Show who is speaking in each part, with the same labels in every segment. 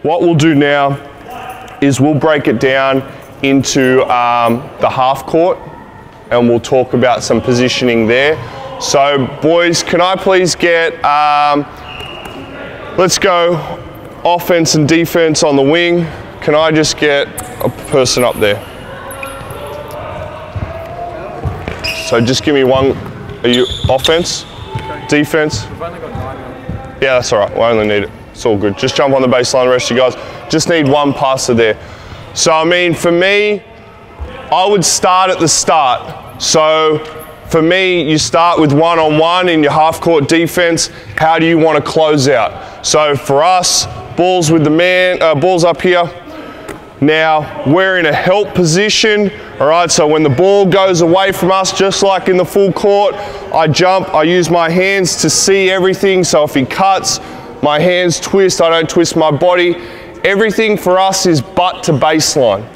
Speaker 1: what we'll do now is we'll break it down into the half court, and we'll talk about some positioning there. So boys, can I please get, let's go offense and defense on the wing. Can I just get a person up there? So just give me one. Are you offense? Okay. Defense? We've only got 9. Yeah, that's all right. We only need it. It's all good. Just jump on the baseline, the rest of you guys. Just need one passer there. So, I mean, for me, I would start at the start. So, for me, you start with one-on-one in your half-court defense. How do you want to close out? So, for us, balls with the man, balls up here. Now, we're in a help position, all right? So when the ball goes away from us, just like in the full court, I jump, I use my hands to see everything. So if he cuts, my hands twist, I don't twist my body. Everything for us is butt to baseline.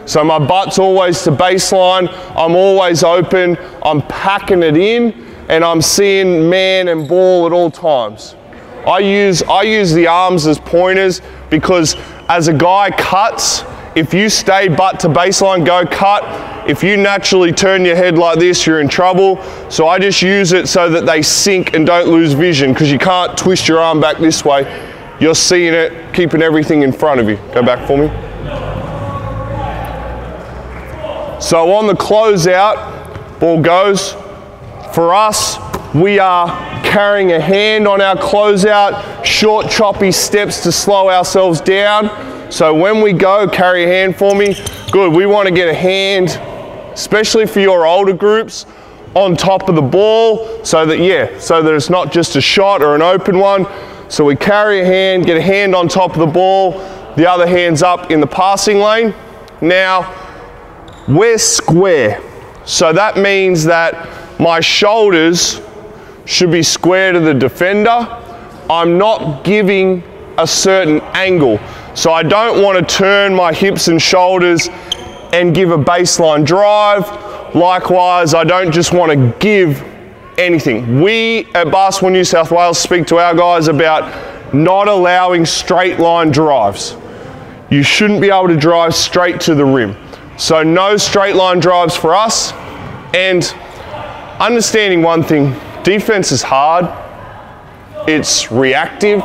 Speaker 1: So my butt's always to baseline, I'm always open, I'm packing it in, and I'm seeing man and ball at all times. I use the arms as pointers because as a guy cuts, if you stay butt to baseline, go cut. If you naturally turn your head like this, you're in trouble. So I just use it so that they sink and don't lose vision, because you can't twist your arm back this way. You're seeing it, keeping everything in front of you. Go back for me. So on the closeout, ball goes. For us, we are carrying a hand on our closeout, short choppy steps to slow ourselves down. So when we go, carry a hand for me. Good, we want to get a hand, especially for your older groups, on top of the ball so that it's not just a shot or an open one. So we carry a hand, get a hand on top of the ball, the other hand's up in the passing lane. Now, we're square. So that means that my shoulders should be square to the defender. I'm not giving a certain angle. So I don't want to turn my hips and shoulders and give a baseline drive. Likewise, I don't just want to give anything. We at Basketball New South Wales speak to our guys about not allowing straight line drives. You shouldn't be able to drive straight to the rim. So no straight line drives for us. And understanding one thing, defense is hard. It's reactive.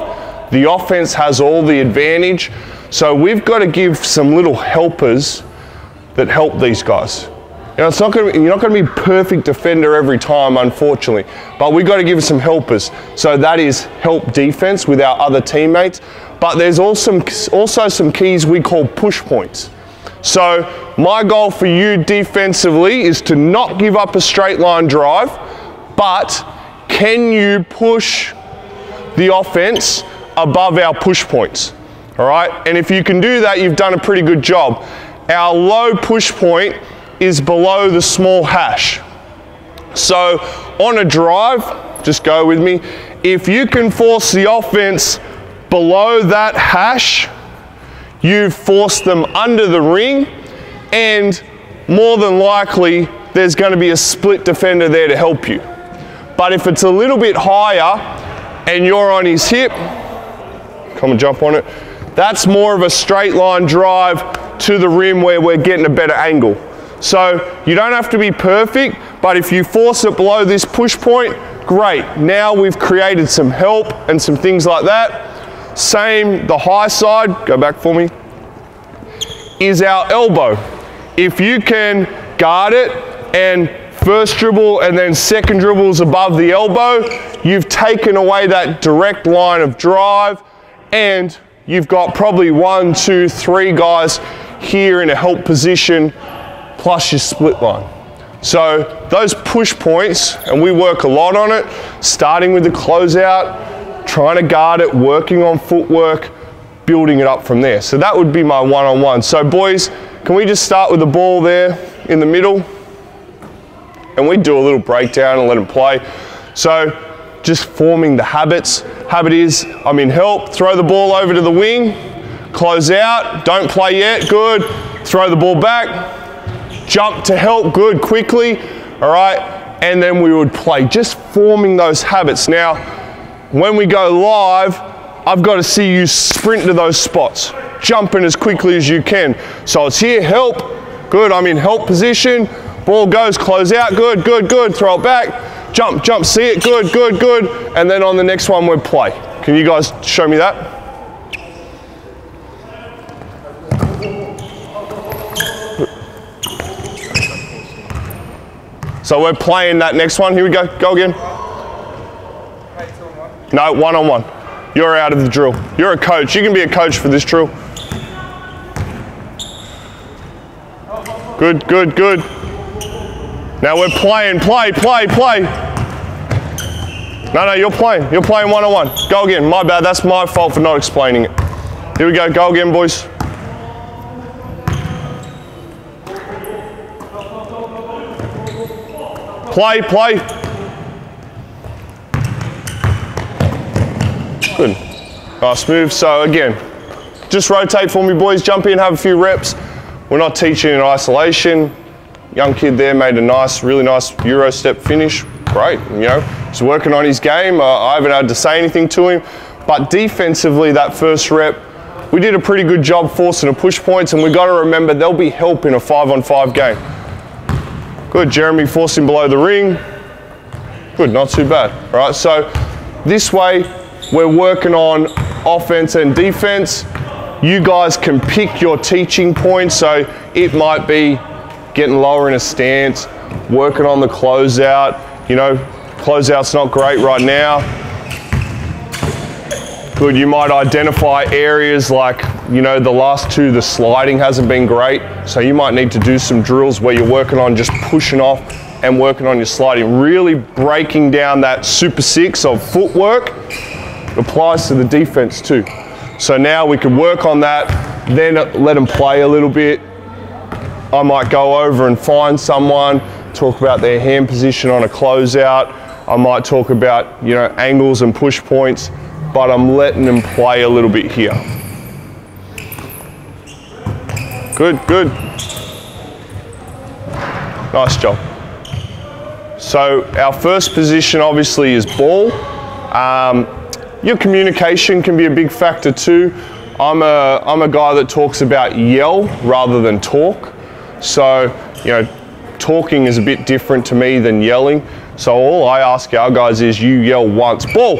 Speaker 1: The offense has all the advantage. So we've got to give some little helpers that help these guys. You know, you're not going to be perfect defender every time, unfortunately, but we've got to give some helpers. So that is help defense with our other teammates. But there's also some keys we call push points. So my goal for you defensively is to not give up a straight line drive, but can you push the offense above our push points? All right, and if you can do that, you've done a pretty good job. Our low push point is below the small hash. So on a drive, just go with me, if you can force the offense below that hash, you've forced them under the ring, and more than likely there's going to be a split defender there to help you. But if it's a little bit higher and you're on his hip, come and jump on it, that's more of a straight line drive to the rim where we're getting a better angle. So you don't have to be perfect, but if you force it below this push point, great. Now we've created some help and some things like that. Same, the high side, go back for me, is our elbow. If you can guard it and first dribble and then second dribble is above the elbow, you've taken away that direct line of drive, and you've got probably 1, 2, 3 guys here in a help position plus your split line. So those push points, and we work a lot on it, starting with the closeout, trying to guard it, working on footwork, building it up from there. So that would be my one-on-one. So boys, can we just start with the ball there in the middle? And we do a little breakdown and let them play. So just forming the habits. Habit is, I'm in help, throw the ball over to the wing, close out, don't play yet, good, throw the ball back, jump to help, good, quickly, all right, and then we would play, just forming those habits. Now, when we go live, I've got to see you sprint to those spots, jumping as quickly as you can. So it's here, help, good, I'm in help position, ball goes, close out, good, good, good, throw it back, jump, jump, see it, good, good, good, and then on the next one we're play. Can you guys show me that? So we're playing that next one, here we go, go again. No, one-on-one. You're out of the drill. You're a coach. You can be a coach for this drill. Good, good, good. Now we're playing. Play, play, play. No, you're playing. You're playing one-on-one. Go again. My bad. That's my fault for not explaining it. Here we go. Go again, boys. Play, play. Good. Nice move. So again, just rotate for me, boys. Jump in, have a few reps. We're not teaching in isolation. Young kid there made a nice, really nice Euro step finish. Great, you know, he's working on his game. I haven't had to say anything to him. But defensively, that first rep, we did a pretty good job forcing a push points, and we got to remember there'll be help in a 5-on-5 game. Good, Jeremy forcing below the ring. Good, not too bad. All right, so this way, we're working on offense and defense. You guys can pick your teaching points. So it might be getting lower in a stance, working on the closeout. You know, closeout's not great right now. Good, you might identify areas like, you know, the last two, the sliding hasn't been great. So you might need to do some drills where you're working on just pushing off and working on your sliding. Really breaking down that Super 6 of footwork. Applies to the defense too. So now we can work on that, then let them play a little bit. I might go over and find someone, talk about their hand position on a closeout. I might talk about, you know, angles and push points, but I'm letting them play a little bit here. Good, good. Nice job. So our first position obviously is ball. Your communication can be a big factor too. I'm a guy that talks about yell rather than talk. So, you know, talking is a bit different to me than yelling. So all I ask our guys is you yell once, ball.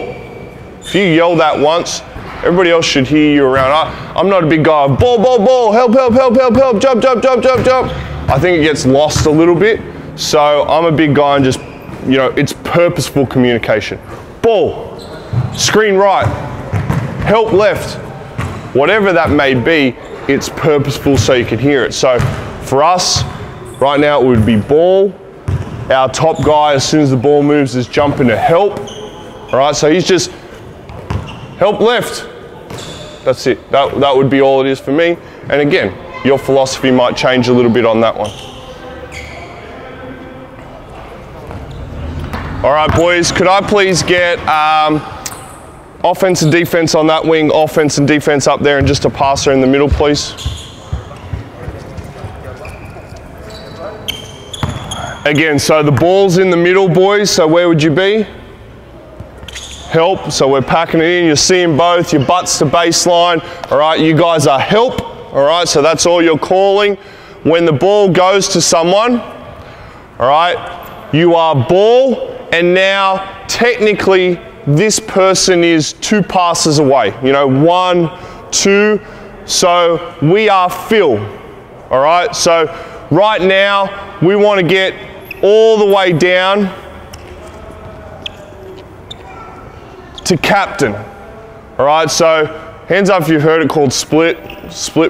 Speaker 1: If you yell that once, everybody else should hear you around. I'm not a big guy of ball, ball, ball, help, help, help, help, help, jump, jump, jump, jump, jump. I think it gets lost a little bit. So I'm a big guy and just, you know, it's purposeful communication. Ball. Screen right, help left, whatever that may be, it's purposeful so you can hear it. So for us, right now it would be ball. Our top guy, as soon as the ball moves, is jumping to help. All right, so he's just help left. That's it, that would be all it is for me. And again, your philosophy might change a little bit on that one. All right, boys, could I please get offense and defense on that wing, offense and defense up there, and just a passer in the middle, please. Again, so the ball's in the middle, boys, so where would you be? Help, so we're packing it in, you're seeing both, your butts to baseline, all right, you guys are help, all right, so that's all you're calling. When the ball goes to someone, all right, you are ball, and now technically this person is 2 passes away, you know, 1, 2, so we are fill, all right? So right now, we want to get all the way down to captain, all right? So hands up if you've heard it called split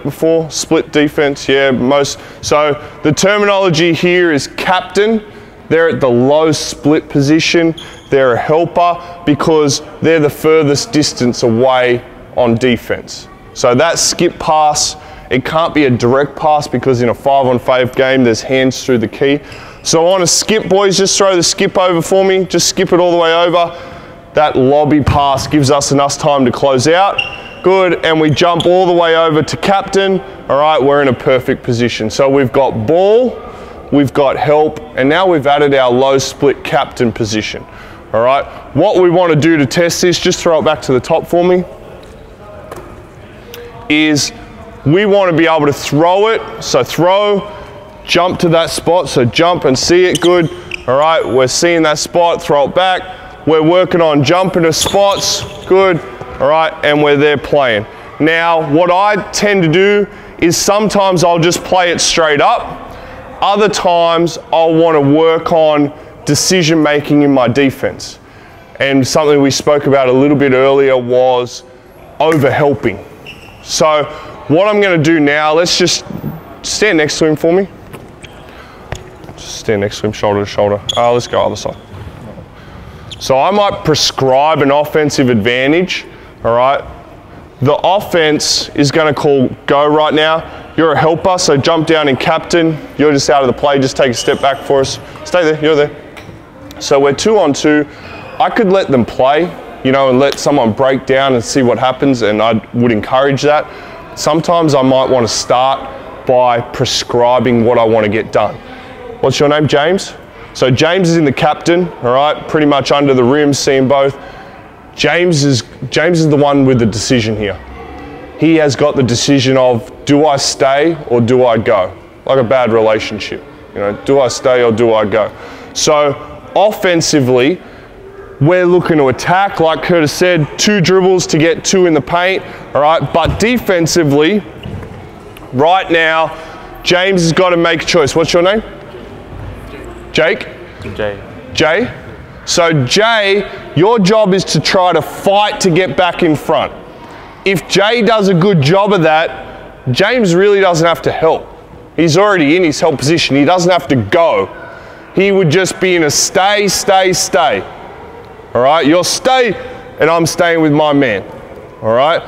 Speaker 1: before, split defense, yeah, most. So the terminology here is captain. They're at the low split position. They're a helper because they're the furthest distance away on defense. So that skip pass, it can't be a direct pass because in a 5-on-5 game, there's hands through the key. So on a skip, boys, just throw the skip over for me. Just skip it all the way over. That lobby pass gives us enough time to close out. Good, and we jump all the way over to captain. All right, we're in a perfect position. So we've got ball, we've got help, and now we've added our low split captain position. All right, what we want to do to test this, just throw it back to the top for me. is we want to be able to throw it. So throw, jump to that spot. So jump and see it, good. All right, we're seeing that spot, throw it back. We're working on jumping to spots, good. All right, and we're there playing. Now, what I tend to do is sometimes I'll just play it straight up. Other times I'll want to work on decision making in my defense. And something we spoke about a little bit earlier was over-helping. So what I'm going to do now, let's just stand next to him for me. Just stand next to him, shoulder to shoulder. Let's go other side. So I might prescribe an offensive advantage, all right? The offense is going to call go right now. You're a helper, so jump down and captain. You're just out of the play, just take a step back for us. Stay there, you're there. So we're 2-on-2. I could let them play, you know, and let someone break down and see what happens, and I would encourage that. Sometimes I might want to start by prescribing what I want to get done. What's your name, James? So James is in the captain, all right, pretty much under the rim, seeing both. James is the one with the decision here. He has got the decision of, do I stay or do I go? Like a bad relationship, you know, do I stay or do I go? So offensively, we're looking to attack, like Curtis said, 2 dribbles to get 2 in the paint, all right? But defensively, right now, James has got to make a choice. What's your name? Jake? Jay? So Jay, your job is to try to fight to get back in front. If Jay does a good job of that, James really doesn't have to help. He's already in his help position. He doesn't have to go. He would just be in a stay, stay, stay. All right, you'll stay and I'm staying with my man. All right,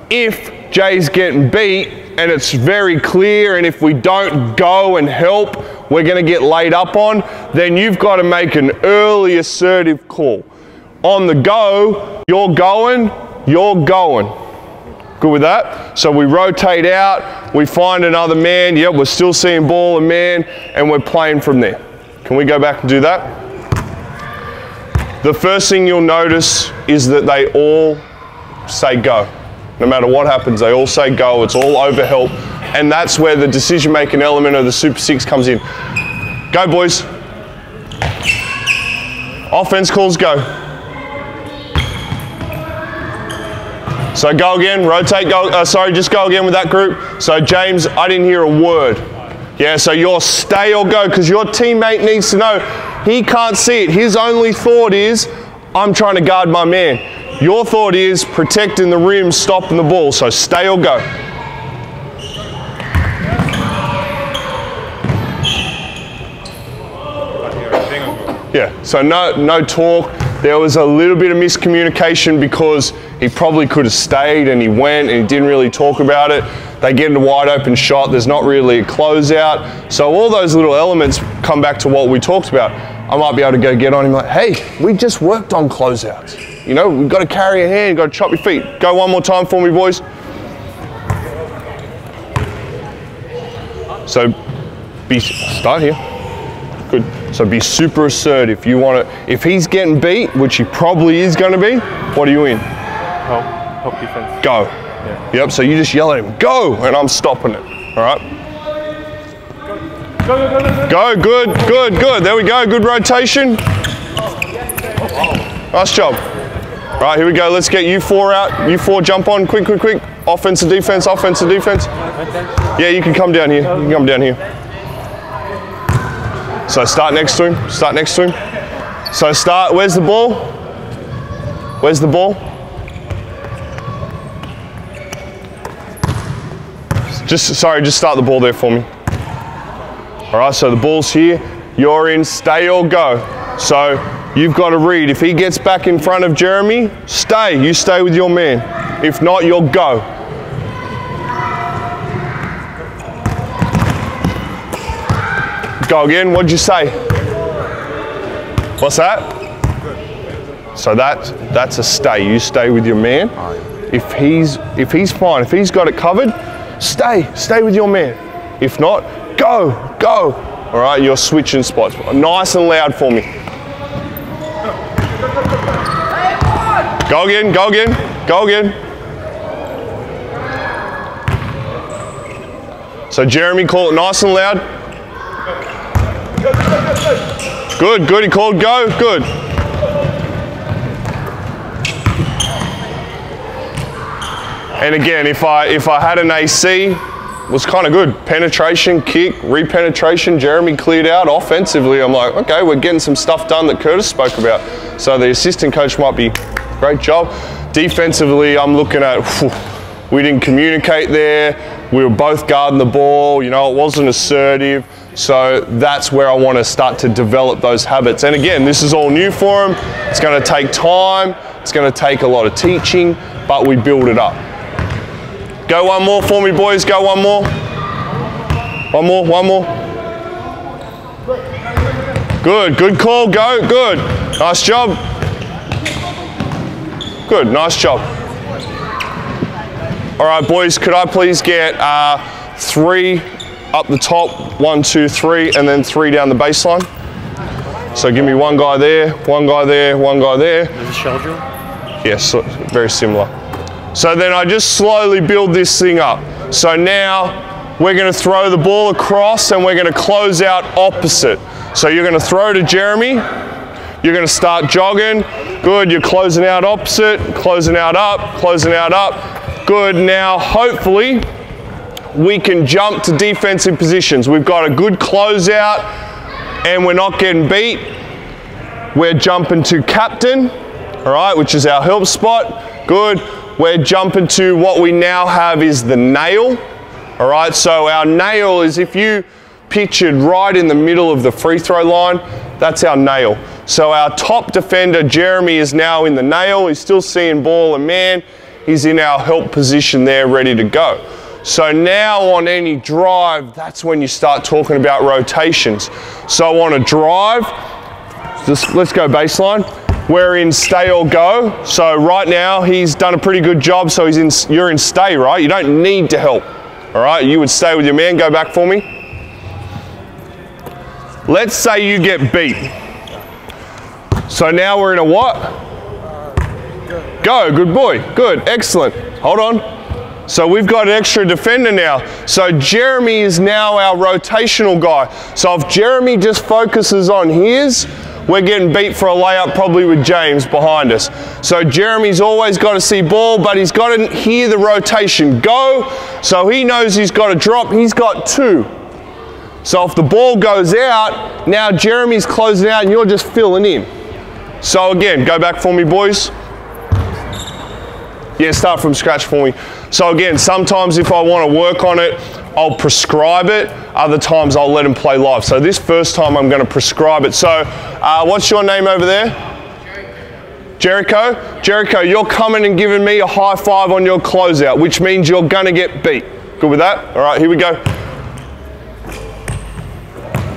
Speaker 1: if Jay's getting beat and it's very clear, and if we don't go and help, we're going to get laid up on, then you've got to make an early assertive call. On the go, you're going. Good with that? So we rotate out, we find another man, yep, we're still seeing ball and man, and we're playing from there. Can we go back and do that? The first thing you'll notice is that they all say go. No matter what happens, they all say go, it's all over help, and that's where the decision-making element of the Super 6 comes in. Go, boys. Offense calls go. So go again, rotate, go, just go again with that group. So James, I didn't hear a word. Yeah, so you're stay or go, because your teammate needs to know. He can't see it. His only thought is, I'm trying to guard my man. Your thought is protecting the rim, stopping the ball. So stay or go. Yeah, so no talk. There was a little bit of miscommunication because he probably could have stayed and he went and he didn't really talk about it. They get a wide open shot, there's not really a closeout. So all those little elements come back to what we talked about. I might be able to go get on him like, hey, we just worked on closeouts. You know, we've got to carry a hand, got to chop your feet. Go one more time for me, boys. So start here. Good. So be super assertive. You want to, if he's getting beat, which he probably is going to be, what are you in?
Speaker 2: Help defense.
Speaker 1: Go.
Speaker 2: Yeah.
Speaker 1: Yep, so you just yell at him, go, and I'm stopping it. All right? Go, good. There we go, good rotation. Nice job. All right, here we go. Let's get you 4 out. You 4 jump on, quick. Offensive defense. Yeah, you can come down here. So start next to him. So start, where's the ball? Just start the ball there for me. All right, so the ball's here. You're in, stay or go. So you've got to read. If he gets back in front of Jeremy, stay. You stay with your man. If not, you'll go. Go again, what'd you say? What's that? So that's a stay. You stay with your man. If he's fine, if he's got it covered, stay with your man. If not, go. All right, you're switching spots. Nice and loud for me. Go again. So Jeremy, call it nice and loud. Good, good, he called go, good. And again, if I had an AC, it was kind of good. Penetration, kick, re-penetration, Jeremy cleared out. Offensively, I'm like, okay, we're getting some stuff done that Curtis spoke about. So the assistant coach might be, great job. Defensively, I'm looking at, we didn't communicate there. We were both guarding the ball. You know, it wasn't assertive. So that's where I want to start to develop those habits. And again, this is all new for him. It's going to take time. It's going to take a lot of teaching, but we build it up. Go one more for me, boys. Go one more. One more, one more. Good, good call. Go, good. Nice job. Good, nice job. All right, boys, could I please get 3 up the top, 1, 2, 3, and then 3 down the baseline? So give me one guy there, one guy there, one guy there.
Speaker 2: Is this shell drill?
Speaker 1: Yes, very similar. So then I just slowly build this thing up. So now we're going to throw the ball across and we're going to close out opposite. So you're going to throw to Jeremy. You're going to start jogging. Good, you're closing out opposite, closing out up, closing out up. Good, now hopefully we can jump to defensive positions. We've got a good closeout and we're not getting beat. We're jumping to captain, all right, which is our help spot. Good. We're jumping to what we now have is the nail, all right? So our nail is, if you pictured right in the middle of the free throw line, that's our nail. So our top defender, Jeremy, is now in the nail. He's still seeing ball and man. He's in our help position there, ready to go. So now on any drive, that's when you start talking about rotations. So on a drive, let's go baseline. We're in stay or go. So right now he's done a pretty good job. So you're in stay, right? You don't need to help. All right, you would stay with your man. Go back for me. Let's say you get beat. So now we're in a what? Go, good boy, good, excellent. Hold on. So we've got an extra defender now. So Jeremy is now our rotational guy. So if Jeremy just focuses on his, we're getting beat for a layup probably with James behind us. So Jeremy's always got to see ball, but he's got to hear the rotation go. So he knows he's got to drop. He's got 2. So if the ball goes out, now Jeremy's closing out and you're just filling in. So again, go back for me, boys. Yeah, start from scratch for me. So again, sometimes if I want to work on it, I'll prescribe it. Other times I'll let him play live. So this first time I'm going to prescribe it. So what's your name over there? Jericho. Jericho, you're coming and giving me a high five on your closeout, which means you're going to get beat. Good with that? All right, here we go.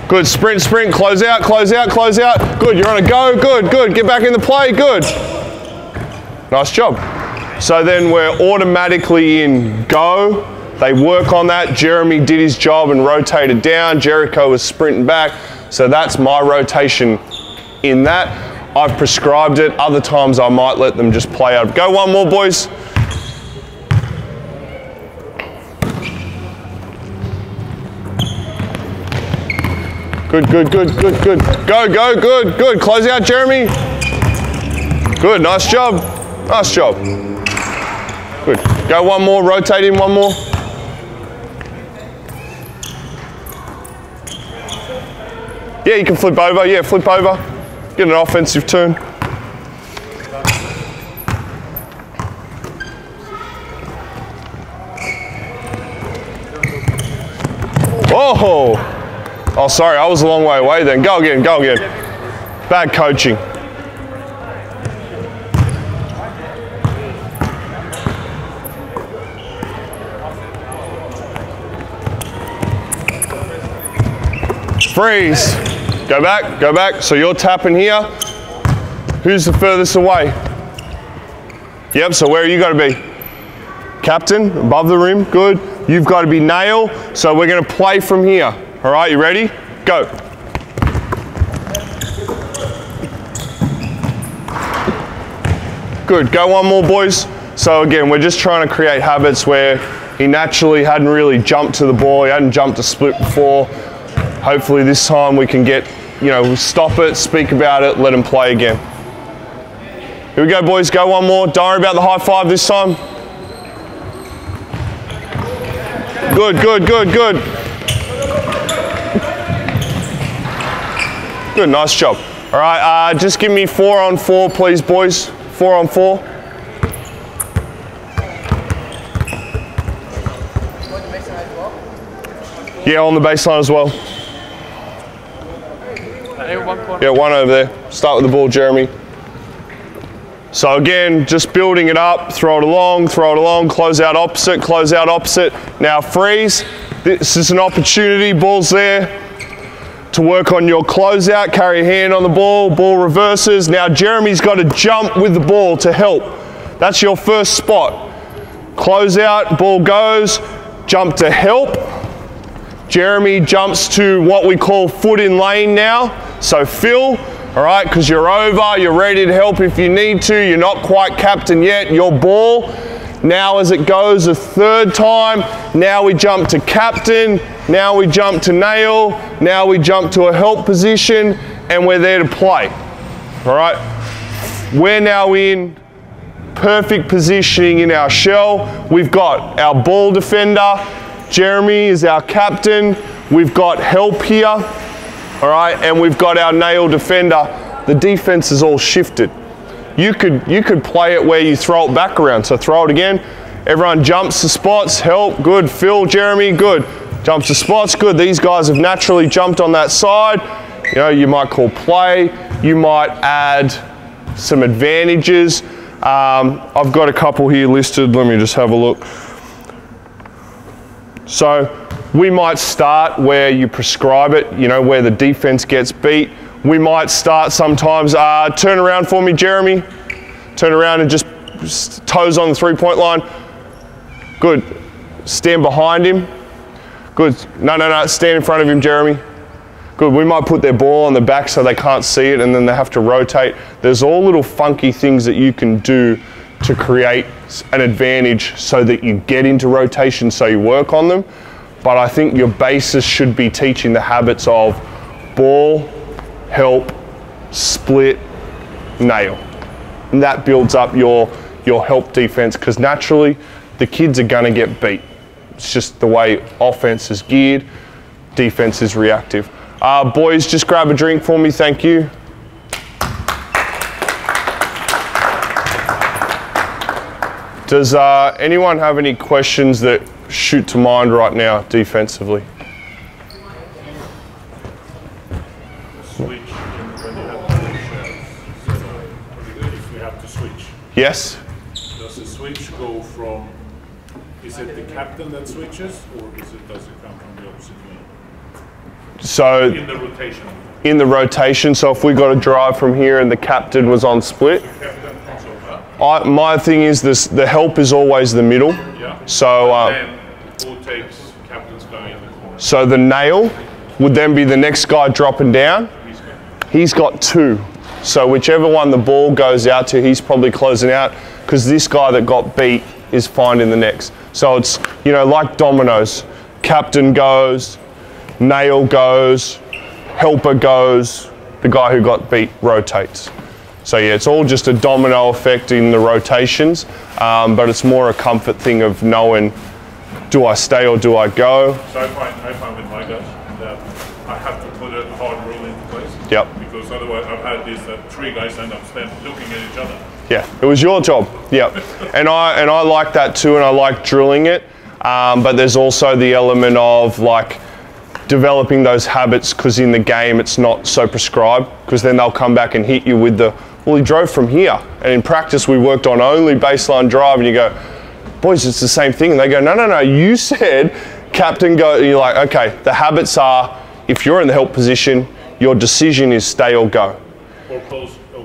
Speaker 1: Good, sprint, sprint, close out, close out, close out. Good, you're on a go, good, good. Get back in the play, good. Nice job. So then we're automatically in go. They work on that. Jeremy did his job and rotated down. Jericho was sprinting back. So that's my rotation in that. I've prescribed it. Other times I might let them just play out. Go one more, boys. Good, good, good, good, good. Go, go, good, good. Close out, Jeremy. Good, nice job. Nice job. Good. Go one more, rotate in one more. Yeah, you can flip over. Yeah, flip over. Get an offensive turn. Oh! Oh, sorry, I was a long way away then. Go again, go again. Bad coaching. Freeze. Go back, go back. So you're tapping here. Who's the furthest away? Yep, so where are you got to be? Captain, above the rim, good. You've got to be nail, so we're going to play from here. All right, you ready? Go. Good, go one more, boys. So again, we're just trying to create habits where He naturally hadn't really jumped to the ball. He hadn't jumped a split before. Hopefully this time we can get, stop it, speak about it, let him play again. Here we go, boys. Go one more. Don't worry about the high five this time. Good, good, good, good. Good, nice job. All right, just give me 4 on 4, please, boys. 4 on 4. Yeah, on the baseline as well. Yeah, one over there. Start with the ball, Jeremy. So again, just building it up, throw it along, close out opposite, close out opposite. Now freeze. This is an opportunity, ball's there, to work on your closeout, carry a hand on the ball, ball reverses. Now Jeremy's got to jump with the ball to help. That's your first spot. Closeout, ball goes, jump to help. Jeremy jumps to what we call foot in lane now. So fill, all right, because you're over, you're ready to help if you need to, you're not quite captain yet, your ball. Now as it goes a third time, now we jump to captain, now we jump to nail, now we jump to a help position, and we're there to play, all right? We're now in perfect positioning in our shell. We've got our ball defender, Jeremy is our captain, we've got help here, all right, and we've got our nail defender. The defense is all shifted. You could play it where you throw it back around. So throw it again. Everyone jumps to spots, help, good. Fill, Jeremy, good. Jumps to spots, good. These guys have naturally jumped on that side. You might call play. You might add some advantages. I've got a couple here listed. Let me just have a look. So we might start where you prescribe it, where the defense gets beat. We might start sometimes, turn around for me, Jeremy. Turn around and just toes on the 3-point line. Good. Stand behind him. Good. No, stand in front of him, Jeremy. Good. We might put their ball on the back so they can't see it and then they have to rotate. There's all little funky things that you can do to create an advantage so that you get into rotation so you work on them. But I think your basis should be teaching the habits of ball, help, split, nail. And that builds up your help defense because naturally the kids are going to get beat. It's just the way offense is geared, defense is reactive. Boys, just grab a drink for me, thank you. Does anyone have any questions that shoot to mind right now defensively? Yes?
Speaker 3: Does the switch go from, is it the captain that switches, or does it come from the opposite way?
Speaker 1: So,
Speaker 3: in the rotation?
Speaker 1: In the rotation, so if we got a drive from here and the captain was on split, my thing is the help is always the middle.
Speaker 3: Yeah.
Speaker 1: So,
Speaker 3: then who takes captain's going in the corner?
Speaker 1: So the nail would then be the next guy dropping down. He's got 2. So whichever one the ball goes out to, he's probably closing out because this guy that got beat is finding the next. So it's, like dominoes. Captain goes, nail goes, helper goes, the guy who got beat rotates. So yeah, it's all just a domino effect in the rotations, but it's more a comfort thing of knowing, do I stay or do I go?
Speaker 3: So I find with my guys that I have to put a hard rule into place.
Speaker 1: Yep.
Speaker 3: Because otherwise I've had this that 3 guys end up looking at each other.
Speaker 1: Yeah, it was your job. Yeah, and I like that too, and I like drilling it. But there's also the element of like developing those habits because in the game it's not so prescribed because then they'll come back and hit you with the, well, he drove from here. And in practice we worked on only baseline drive and you go, boys, it's the same thing. And they go, no, you said captain go. And you're like, okay, the habits are, if you're in the help position, your decision is stay or go.
Speaker 3: Or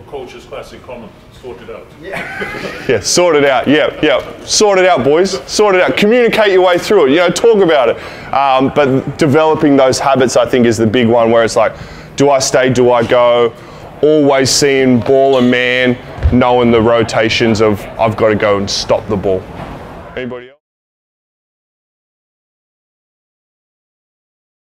Speaker 3: coach's classic comment, sort it out.
Speaker 1: Yeah, sort it out. Yeah. Sort it out, boys. Sort it out. Communicate your way through it. Talk about it. But developing those habits, I think, is the big one where it's like, do I stay, do I go? Always seeing ball and man, knowing the rotations of I've got to go and stop the ball. Anybody else?